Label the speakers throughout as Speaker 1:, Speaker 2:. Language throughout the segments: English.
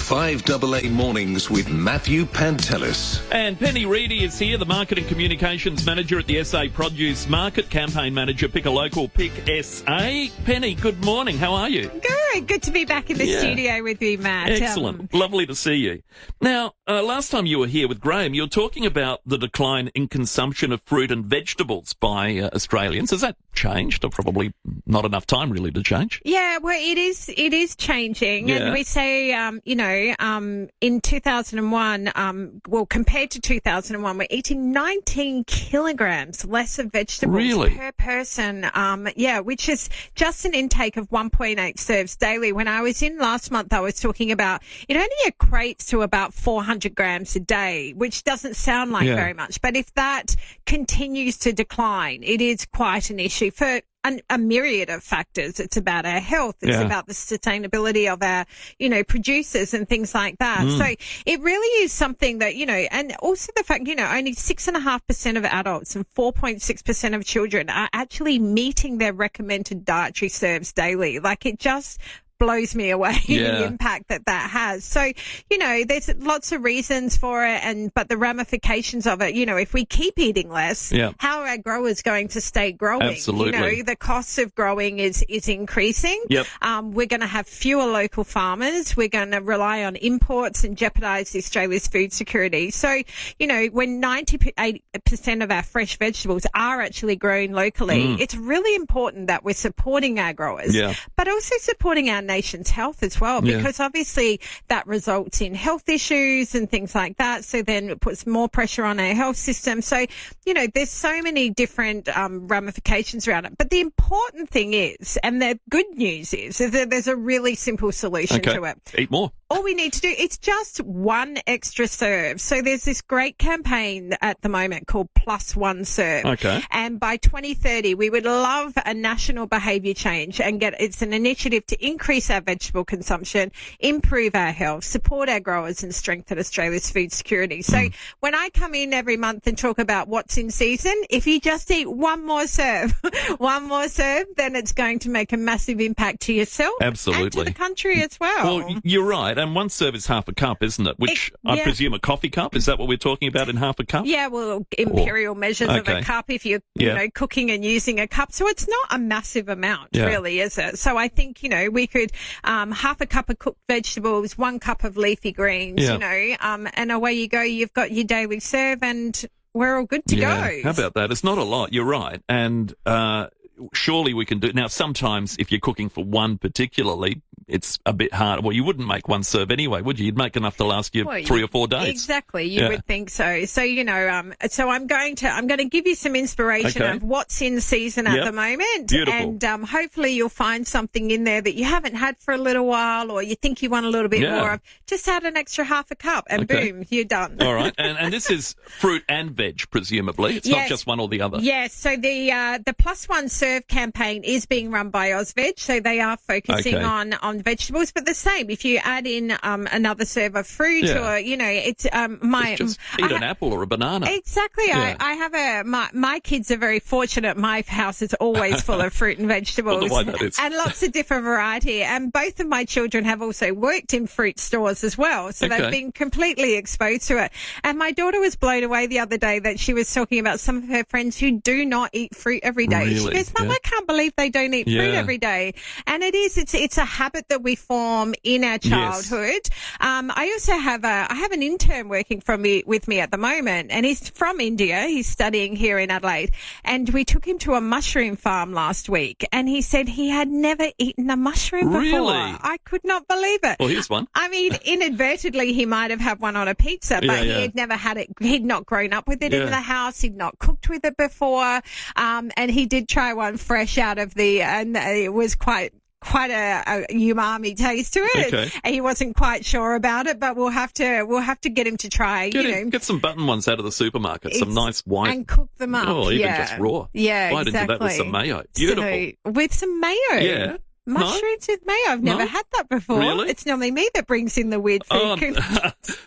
Speaker 1: 5AA Mornings with Matthew Pantelis.
Speaker 2: And Penny Reidy is here, the Marketing Communications Manager at the SA Produce Market, Campaign Manager, Pick a Local, Pick SA. Penny, good morning. How are you?
Speaker 3: Good to be back in the studio with you, Matt.
Speaker 2: Excellent. Lovely to see you. Now, last time you were here with Graham, you were talking about the decline in consumption of fruit and vegetables by Australians. Has that changed? Or probably not enough time really to change?
Speaker 3: Yeah, well, it is changing.
Speaker 2: Yeah.
Speaker 3: And we say, in 2001, compared to 2001, we're eating 19 kilograms less of vegetables per person. Which is just an intake of 1.8 serves daily. When I was in last month, I was talking about it only equates to about 400 grams a day, which doesn't sound like very much. But if that continues to decline, it is quite an issue for a myriad of factors. It's about our health. It's about the sustainability of our, producers and things like that. So it really is something that, and also the fact, only 6.5% of adults and 4.6% of children are actually meeting their recommended dietary serves daily. Like, it just blows me away the impact that has. So, there's lots of reasons for it, but the ramifications of it, if we keep eating less, how are our growers going to stay growing?
Speaker 2: Absolutely.
Speaker 3: The cost of growing is increasing. Yep. We're going to have fewer local farmers. We're going to rely on imports and jeopardize Australia's food security. So, when 98% of our fresh vegetables are actually grown locally, it's really important that we're supporting our growers, but also supporting our nation's health as well, because obviously that results in health issues and things like that. So then it puts more pressure on our health system. So, there's so many different ramifications around it. But the important thing is, and the good news is that there's a really simple solution to it.
Speaker 2: Eat more.
Speaker 3: All we need to do, it's just one extra serve. So there's this great campaign at the moment called Plus One Serve. Okay. And by 2030, we would love a national behaviour change it's an initiative to increase our vegetable consumption, improve our health, support our growers and strengthen Australia's food security. So when I come in every month and talk about what's in season, if you just eat one more serve, then it's going to make a massive impact to yourself and to the country as well.
Speaker 2: Well, you're right. And one serve is half a cup, isn't it? Which I presume a coffee cup. Is that what we're talking about in half a cup? Yeah, well,
Speaker 3: imperial measures of a cup if you're cooking and using a cup. So it's not a massive amount, really, is it? So I think, we could half a cup of cooked vegetables, 1 cup of leafy greens, and away you go. You've got your daily serve and we're all good to go.
Speaker 2: How about that? It's not a lot. You're right. And surely we can do it. Now, sometimes if you're cooking for one particularly, it's a bit hard. Well, you wouldn't make one serve anyway, would you? You'd make enough to last you 3 or 4 days.
Speaker 3: Exactly. You would think so. So, so I'm going to give you some inspiration of what's in season at the moment.
Speaker 2: Beautiful.
Speaker 3: And hopefully you'll find something in there that you haven't had for a little while or you think you want a little bit more of. Just add an extra half a cup and boom, you're done.
Speaker 2: All right. And this is fruit and veg, presumably. It's not just one or the other.
Speaker 3: Yes. So the Plus One Serve campaign is being run by AusVeg. So they are focusing on vegetables, but the same. If you add in another serve of fruit or, it's
Speaker 2: just eat an apple or a banana.
Speaker 3: Exactly. Yeah. I have my kids are very fortunate. My house is always full of fruit and vegetables and lots of different variety. And both of my children have also worked in fruit stores as well. So they've been completely exposed to it. And my daughter was blown away the other day that she was talking about some of her friends who do not eat fruit every day. Really? She goes, Mum, I can't believe they don't eat fruit every day. And it's a habit that we form in our childhood. I also have an intern working with me at the moment, and he's from India. He's studying here in Adelaide, and we took him to a mushroom farm last week, and he said he had never eaten a mushroom before.
Speaker 2: Really?
Speaker 3: I could not believe it.
Speaker 2: Well, here's one.
Speaker 3: I mean, inadvertently, he might have had one on a pizza, but he had never had it. He'd not grown up with it in the house. He'd not cooked with it before, and he did try one fresh out of and it was quite a umami taste to it. Okay. And he wasn't quite sure about it, but we'll have to get him to try.
Speaker 2: Get some button ones out of the supermarket, some nice white,
Speaker 3: and cook them up.
Speaker 2: Oh, even just raw.
Speaker 3: Yeah,
Speaker 2: bite into that with some mayo. Beautiful.
Speaker 3: So, with some mayo.
Speaker 2: Yeah.
Speaker 3: Mushrooms with mayo. I've never had that before.
Speaker 2: Really?
Speaker 3: It's normally me that brings in the weird food.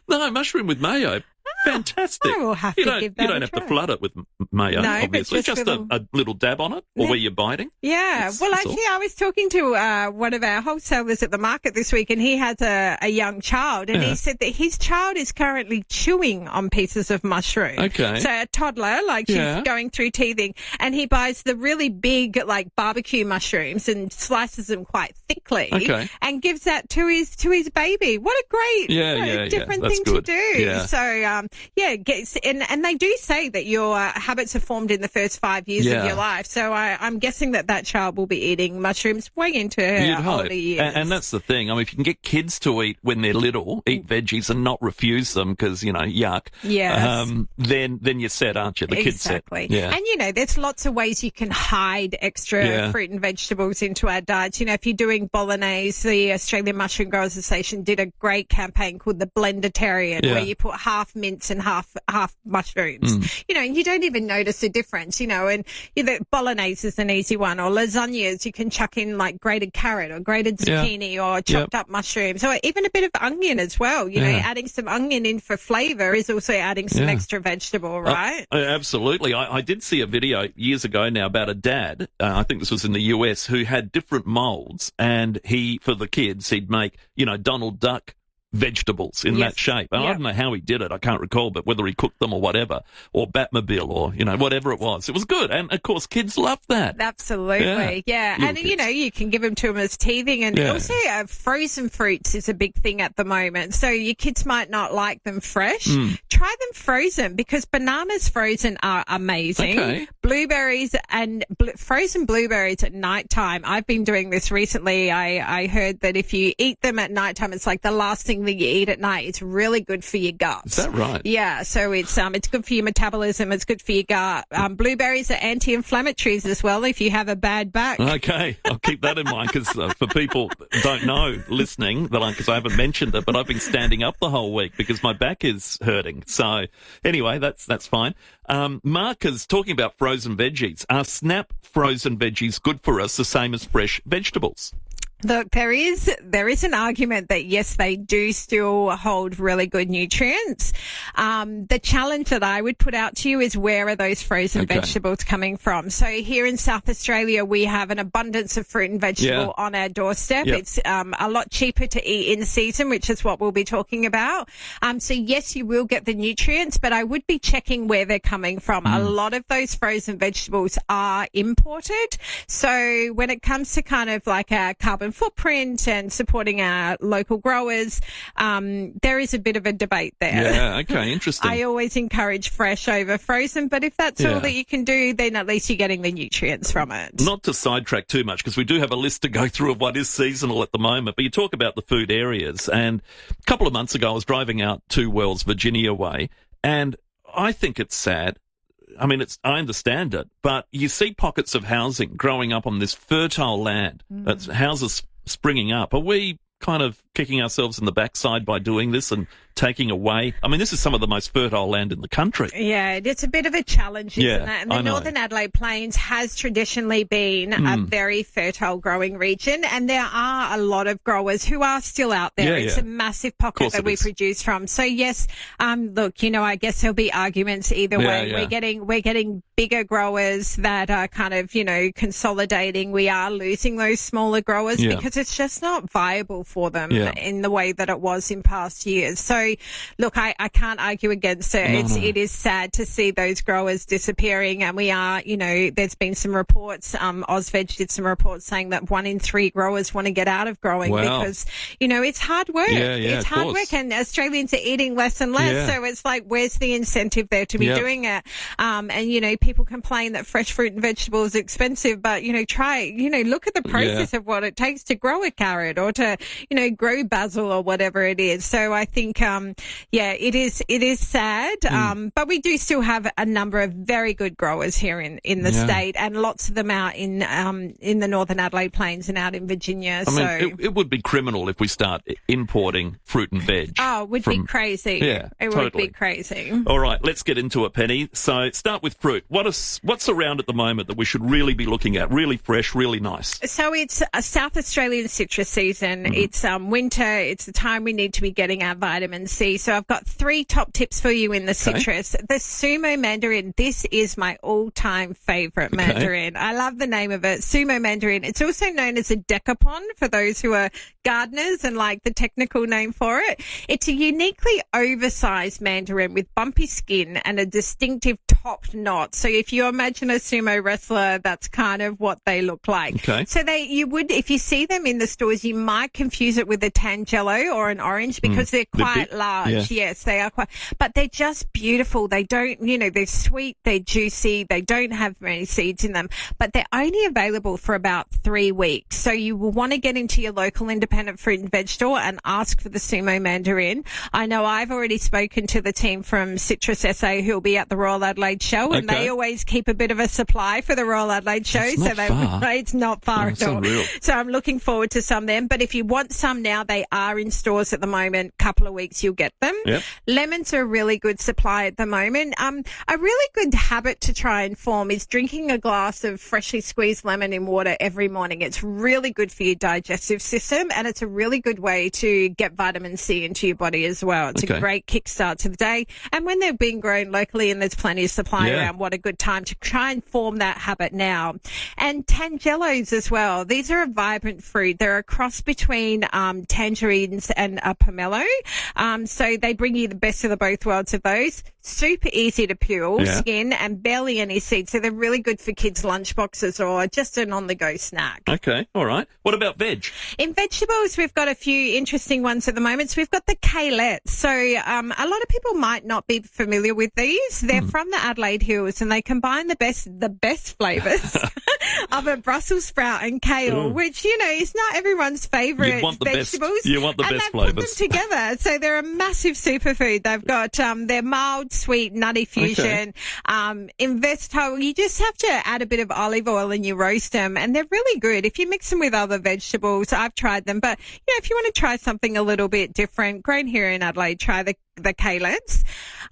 Speaker 2: No, mushroom with mayo. fantastic.
Speaker 3: I will have to give that
Speaker 2: You don't have to flood it with mayo,
Speaker 3: no,
Speaker 2: obviously. Just a little dab on it, or where you're biting.
Speaker 3: Yeah. Well, actually, I was talking to one of our wholesalers at the market this week, and he has a young child, and he said that his child is currently chewing on pieces of mushroom.
Speaker 2: Okay.
Speaker 3: So a toddler, like she's going through teething, and he buys the really big, like barbecue mushrooms and slices them quite thickly, and gives that to his baby. What a great, different thing to do.
Speaker 2: Yeah.
Speaker 3: So, and they do say that your habits are formed in the first 5 years of your life. So I'm guessing that child will be eating mushrooms way into her older years.
Speaker 2: And that's the thing. I mean, if you can get kids to eat when they're little, eat veggies and not refuse them because, yuck.
Speaker 3: Yes.
Speaker 2: Then you're set, aren't you? The kid's set.
Speaker 3: Exactly.
Speaker 2: Yeah.
Speaker 3: And, there's lots of ways you can hide extra fruit and vegetables into our diets. If you're doing bolognese, the Australian Mushroom Growers Association did a great campaign called the Blendertarian, where you put half mince and half mushrooms. And you don't even notice the difference, and bolognese is an easy one, or lasagnas, you can chuck in like grated carrot or grated zucchini or chopped up mushrooms, or even a bit of onion as well. Adding some onion in for flavour is also adding some extra vegetable, right?
Speaker 2: Absolutely. I did see a video years ago now about a dad, I think this was in the US, who had different moulds, and for the kids, he'd make, Donald Duck vegetables in that shape. And I don't know how he did it. I can't recall, but whether he cooked them or whatever, or Batmobile or, whatever it was. It was good. And, of course, kids love that.
Speaker 3: Absolutely. Yeah. And, you can give them to them as teething. And also frozen fruits is a big thing at the moment. So your kids might not like them fresh. Try them frozen, because bananas frozen are amazing.
Speaker 2: Okay.
Speaker 3: Blueberries and frozen blueberries at nighttime. I've been doing this recently. I heard that if you eat them at nighttime, it's like the last thing that you eat at night. It's really good for your gut.
Speaker 2: Is that right?
Speaker 3: Yeah. So it's good for your metabolism. It's good for your gut. Blueberries are anti-inflammatories as well if you have a bad back.
Speaker 2: Okay. I'll keep that in mind, because for people who don't know listening, because I haven't mentioned it, but I've been standing up the whole week because my back is hurting. So anyway, that's fine. Mark is talking about frozen veggies. Are snap frozen veggies good for us, the same as fresh vegetables?
Speaker 3: Look, there is an argument that yes, they do still hold really good nutrients. The challenge that I would put out to you is, where are those frozen vegetables coming from? So here in South Australia, we have an abundance of fruit and vegetable on our doorstep. It's a lot cheaper to eat in season, which is what we'll be talking about. So yes, you will get the nutrients, but I would be checking where they're coming from. A lot of those frozen vegetables are imported. So when it comes to kind of like our carbon footprint and supporting our local growers, there is a bit of a debate there.
Speaker 2: Yeah, okay, interesting.
Speaker 3: I always encourage fresh over frozen, but if that's all that you can do, then at least you're getting the nutrients from it.
Speaker 2: Not to sidetrack too much, because we do have a list to go through of what is seasonal at the moment, but you talk about the food areas, and a couple of months ago I was driving out to Wells, Virginia way, and I think it's sad. I mean, I understand it, but you see pockets of housing growing up on this fertile land. That's houses springing up. Are we kind of kicking ourselves in the backside by doing this and taking away? I mean, this is some of the most fertile land in the country.
Speaker 3: Yeah, it's a bit of a challenge, isn't it? And the Northern Adelaide Plains has traditionally been a very fertile growing region, and there are a lot of growers who are still out there. It's a massive pocket that we produce from. So yes, look, I guess there'll be arguments either way. We're getting bigger growers that are kind of, consolidating. We are losing those smaller growers because it's just not viable for them in the way that it was in past years. So look, I can't argue against it. It is sad to see those growers disappearing, and we are, there's been some reports, Ozveg did some reports saying that 1 in 3 growers want to get out of growing because, it's hard work. It's hard work, and Australians are eating less and less. So it's like, where's the incentive there to be doing it? And, people complain that fresh fruit and vegetables are expensive, but, look at the process of what it takes to grow a carrot or to, grow basil or whatever it is. So I think, it is sad. But we do still have a number of very good growers here in the state, and lots of them out in the Northern Adelaide Plains and out in Virginia.
Speaker 2: I mean, it would be criminal if we start importing fruit and veg.
Speaker 3: Oh, it would be crazy.
Speaker 2: Yeah,
Speaker 3: it would be crazy.
Speaker 2: All right, let's get into it, Penny. So start with fruit. What's around at the moment that we should really be looking at? Really fresh, really nice.
Speaker 3: So it's a South Australian citrus season. It's winter winter. It's the time we need to be getting our vitamin C. So I've got 3 top tips for you in the citrus. The Sumo Mandarin. This is my all-time favorite mandarin. I love the name of it, Sumo Mandarin. It's also known as a decapon for those who are gardeners and like the technical name for it. It's a uniquely oversized mandarin with bumpy skin and a distinctive top knot. So if you imagine a sumo wrestler, that's kind of what they look like. So you would, if you see them in the stores, you might confuse it with a Tangelo or an orange because they're quite large. Yes, they are quite, but they're just beautiful. They don't, they're sweet, they're juicy, they don't have many seeds in them, but they're only available for about 3 weeks. So you will want to get into your local independent fruit and veg store and ask for the Sumo Mandarin. I know I've already spoken to the team from Citrus SA who'll be at the Royal Adelaide Show, and they always keep a bit of a supply for the Royal Adelaide Show.
Speaker 2: It's not far
Speaker 3: at all.
Speaker 2: Unreal.
Speaker 3: So I'm looking forward to some then. But if you want some now, they are in stores at the moment. Couple of weeks you'll get them. Lemons are a really good supply at the moment. A really good habit to try and form is drinking a glass of freshly squeezed lemon in water every morning. It's really good for your digestive system, and it's a really good way to get vitamin C into your body as well. It's a great kickstart to the day. And when they're being grown locally and there's plenty of supply around, what a good time to try and form that habit now. And tangelos as well. These are a vibrant fruit. They're a cross between tangerines and a pomelo. So they bring you the best of the both worlds of those. Super easy to peel, skin, and barely any seeds. So they're really good for kids' lunchboxes or just an on-the-go snack.
Speaker 2: Okay, all right. What about veg?
Speaker 3: In vegetables, we've got a few interesting ones at the moment. So we've got the kalettes. So a lot of people might not be familiar with these. They're from the Adelaide Hills, and they combine the best flavours of a Brussels sprout and kale, which, is not everyone's favourite vegetables.
Speaker 2: You want the best flavours.
Speaker 3: Put them together. So they're a massive superfood. They've got their mild, sweet, nutty fusion. In vegetable, you just have to add a bit of olive oil and you roast them, and they're really good. If you mix them with other vegetables, I've tried them, but if you want to try something a little bit different, grown here in Adelaide, try the kalettes.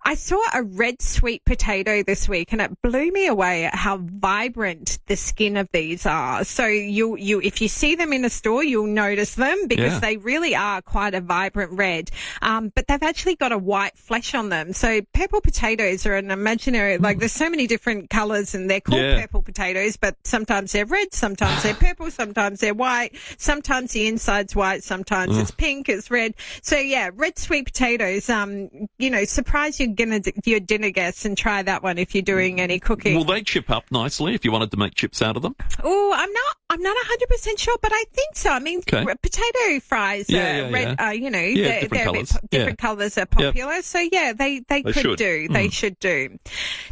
Speaker 3: I saw a red sweet potato this week, and it blew me away at how vibrant the skin of these are. So if you see them in a store, you'll notice them because they really are quite a vibrant red. But they've actually got a white flesh on them. So purple potatoes are an imaginary, there's so many different colours, and they're called purple potatoes, but sometimes they're red, sometimes they're purple, sometimes they're white, sometimes the inside's white, sometimes it's pink, it's red. So red sweet potatoes, surprise your dinner guests and try that one if you're doing any cooking.
Speaker 2: Will they chip up nicely if you wanted to make chips out of them?
Speaker 3: Oh, I'm not 100% sure, but I think so. I mean, potato fries are red, different colours are popular. So they could do. They should do.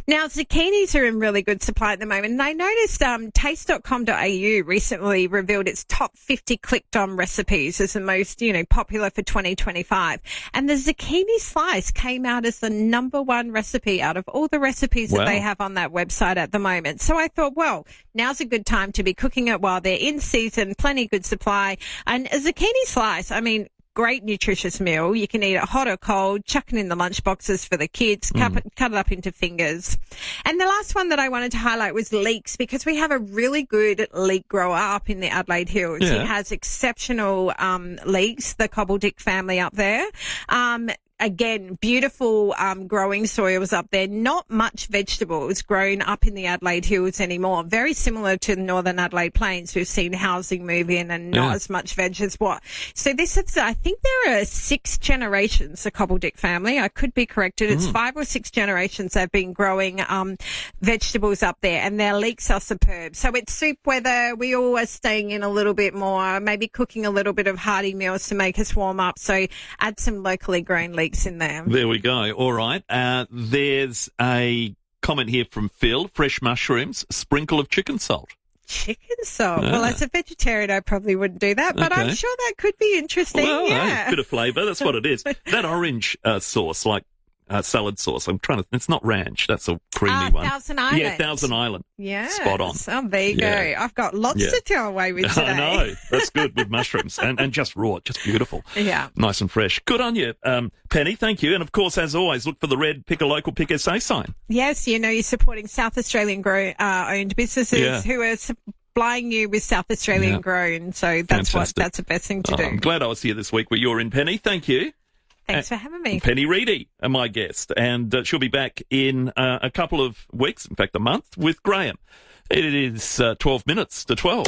Speaker 3: Now, zucchinis are in really good supply at the moment. And I noticed taste.com.au recently revealed its top 50 clicked on recipes as the most, popular for 2025. And the zucchini slice came out as the #1 recipe out of all the recipes that they have on that website at the moment. So I thought, well, now's a good time to be cooking it while they're in season, plenty good supply. And a zucchini slice, great nutritious meal. You can eat it hot or cold, chuck it in the lunch boxes for the kids, cut it up into fingers. And the last one that I wanted to highlight was leeks, because we have a really good leek grower up in the Adelaide Hills. He has exceptional leeks, the Cobbledick family up there. Again, beautiful growing soils up there. Not much vegetables grown up in the Adelaide Hills anymore. Very similar to the Northern Adelaide Plains. We've seen housing move in and not as much veg as what. So this is, I think there are 6 generations, the Cobbledick family. I could be corrected. It's 5 or 6 generations they've been growing vegetables up there, and their leeks are superb. So it's soup weather. We all are staying in a little bit more, maybe cooking a little bit of hearty meals to make us warm up. So add some locally grown leeks in there.
Speaker 2: There we go. All right. There's a comment here from Phil. Fresh mushrooms, sprinkle of chicken salt.
Speaker 3: Chicken salt? Well, as a vegetarian, I probably wouldn't do that, but I'm sure that could be interesting.
Speaker 2: Well, a bit of flavour. That's what it is. That orange sauce, like salad sauce. It's not ranch. That's a creamy one.
Speaker 3: Thousand Island.
Speaker 2: Yeah, Thousand Island.
Speaker 3: Yeah.
Speaker 2: Spot on.
Speaker 3: Oh, there you go. I've got lots to tell away with today.
Speaker 2: I know. That's good with mushrooms and just raw, just beautiful.
Speaker 3: Yeah.
Speaker 2: Nice and fresh. Good on you, Penny. Thank you. And of course, as always, look for the red Pick a Local, Pick SA sign.
Speaker 3: Yes, you're supporting South Australian owned businesses who are supplying you with South Australian grown. So that's the best thing to do.
Speaker 2: I'm glad I was here this week where you're in, Penny. Thank you.
Speaker 3: Thanks for having me.
Speaker 2: Penny Reidy, my guest, and she'll be back in a couple of weeks, in fact a month, with Graham. It is 12 minutes to 12.